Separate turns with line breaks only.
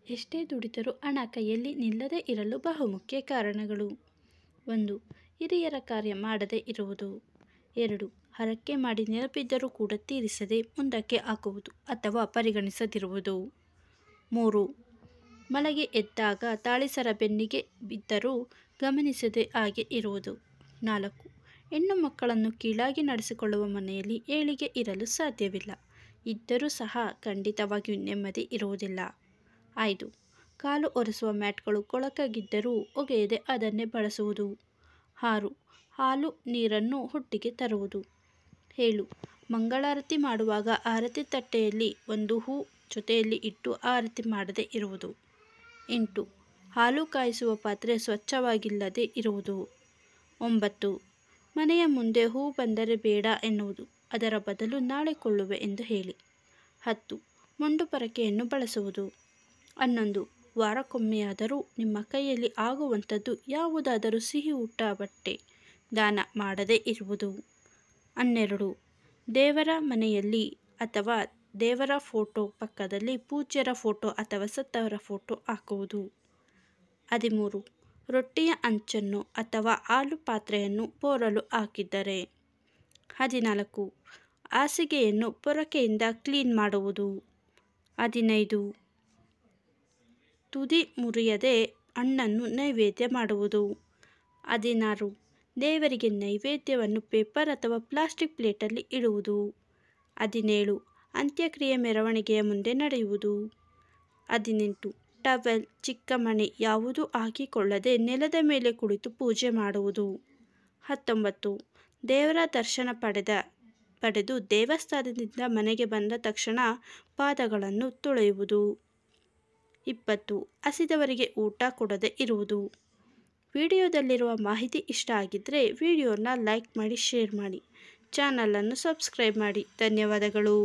ಎಷ್ಟೇ ದುಡಿದರೂ ಹಣ ಕೈಯಲ್ಲಿ ನಿಲ್ಲದೇ ಇರಲು ಬಹುಮುಖ್ಯ ಕಾರಣಗಳು. 1. ಹಿರಿಯರ ಕಾರ್ಯ ಮಾಡದೇ ಇರುವುದು. 2. ಹರಕೆ ಮಾಡಿ ನೆನಪಿದ್ದರೂ ಕೂಡ ತೀರಿಸದೆ ಮುಂದಕ್ಕೆ ಹಾಕುವುದು ಅಥವಾ ಪರಿಗಣಿಸದಿರುವುದು. 3. ಮಲಗಿ ಎದ್ದಾಗ ತಾಳಿಸರ ಬೆನ್ನಿಗೆ ಬಿದ್ದರೂ ಗಮನಿಸದೆ ಹಾಗೆ ಇರುವುದು. 4. ಹೆಣ್ಣು ಮಕ್ಕಳನ್ನು ಕೀಳಾಗಿ ನಡೆಸಿಕೊಳ್ಳುವ ಮನೆಯಲ್ಲಿ ಏಳಿಗೆ ಇರಲು ಸಾಧ್ಯವಿಲ್ಲ. ಇದ್ದರೂ ಸಹ ಖಂಡಿತವಾಗಿಯೂ ನೆಮ್ಮದಿ ಇರುವುದಿಲ್ಲ. 5. ಕಾಲು ಒರೆಸುವ ಮ್ಯಾಟ್ಗಳು ಕೊಳಕಾಗಿದ್ದರೂ ಒಗೆಯದೆ ಅದನ್ನೇ ಬಳಸುವುದು. 6. ಹಾಲು ನೀರನ್ನು ಒಟ್ಟಿಗೆ ತರುವುದು. 7. ಮಂಗಳಾರತಿ ಮಾಡುವಾಗ ಆರತಿ ತಟ್ಟೆಯಲ್ಲಿ ಒಂದು ಹೂ ಜೊತೆಯಲ್ಲಿ ಇಟ್ಟು ಆರತಿ ಮಾಡದೇ ಇರುವುದು. 8. ಹಾಲು ಕಾಯಿಸುವ ಪಾತ್ರೆ ಸ್ವಚ್ಛವಾಗಿಲ್ಲದೆ ಇರುವುದು. 9. ಮನೆಯ ಮುಂದೆ ಹೂ ಬಂದರೆ ಬೇಡ ಎನ್ನುವುದು, ಅದರ ಬದಲು ನಾಳೆ ಕೊಳ್ಳುವೆ ಎಂದು ಹೇಳಿ. 10. ಮೊಂಡು ಪರಕೆಯನ್ನು ಬಳಸುವುದು. 11. ವಾರಕ್ಕೊಮ್ಮೆಯಾದರೂ ನಿಮ್ಮ ಕೈಯಲ್ಲಿ ಆಗುವಂಥದ್ದು ಯಾವುದಾದರೂ ಸಿಹಿ ಊಟ ಬಟ್ಟೆ ದಾನ ಮಾಡದೇ ಇರುವುದು. 12. ದೇವರ ಮನೆಯಲ್ಲಿ ಅಥವಾ ದೇವರ ಫೋಟೋ ಪಕ್ಕದಲ್ಲಿ ಪೂಜ್ಯರ ಫೋಟೋ ಅಥವಾ ಸತ್ತವರ ಫೋಟೋ ಹಾಕುವುದು. 13. ರೊಟ್ಟಿಯ ಅಂಚನ್ನು ಅಥವಾ ಹಾಲು ಪಾತ್ರೆಯನ್ನು ಬೋರಲು ಹಾಕಿದ್ದರೆ. 14. ಹಾಸಿಗೆಯನ್ನು ಪೊರಕೆಯಿಂದ ಕ್ಲೀನ್ ಮಾಡುವುದು. 15. ತುದಿ ಮುರಿಯದೆ ಹಣ್ಣನ್ನು ನೈವೇದ್ಯ ಮಾಡುವುದು. 16. ದೇವರಿಗೆ ನೈವೇದ್ಯವನ್ನು ಪೇಪರ್ ಅಥವಾ ಪ್ಲಾಸ್ಟಿಕ್ ಪ್ಲೇಟಲ್ಲಿ ಇಡುವುದು. 17. ಅಂತ್ಯಕ್ರಿಯೆ ಮೆರವಣಿಗೆಯ ಮುಂದೆ ನಡೆಯುವುದು. 18. ಟವೆಲ್, ಚಿಕ್ಕ ಮಣೆ ಯಾವುದೂ ಹಾಕಿಕೊಳ್ಳದೆ ನೆಲದ ಮೇಲೆ ಕುಳಿತು ಪೂಜೆ ಮಾಡುವುದು. 19. ದೇವರ ದರ್ಶನ ಪಡೆದು ದೇವಸ್ಥಾನದಿಂದ ಮನೆಗೆ ಬಂದ ತಕ್ಷಣ ಪಾದಗಳನ್ನು ತೊಳೆಯುವುದು. 20. ಹಸಿದವರಿಗೆ ಊಟ ಕೊಡದೇ ಇರುವುದು. ವಿಡಿಯೋದಲ್ಲಿರುವ ಮಾಹಿತಿ ಇಷ್ಟ ಆಗಿದ್ದರೆ ವಿಡಿಯೋನ ಲೈಕ್ ಮಾಡಿ, ಶೇರ್ ಮಾಡಿ, ಚಾನಲನ್ನು ಸಬ್ಸ್ಕ್ರೈಬ್ ಮಾಡಿ. ಧನ್ಯವಾದಗಳು.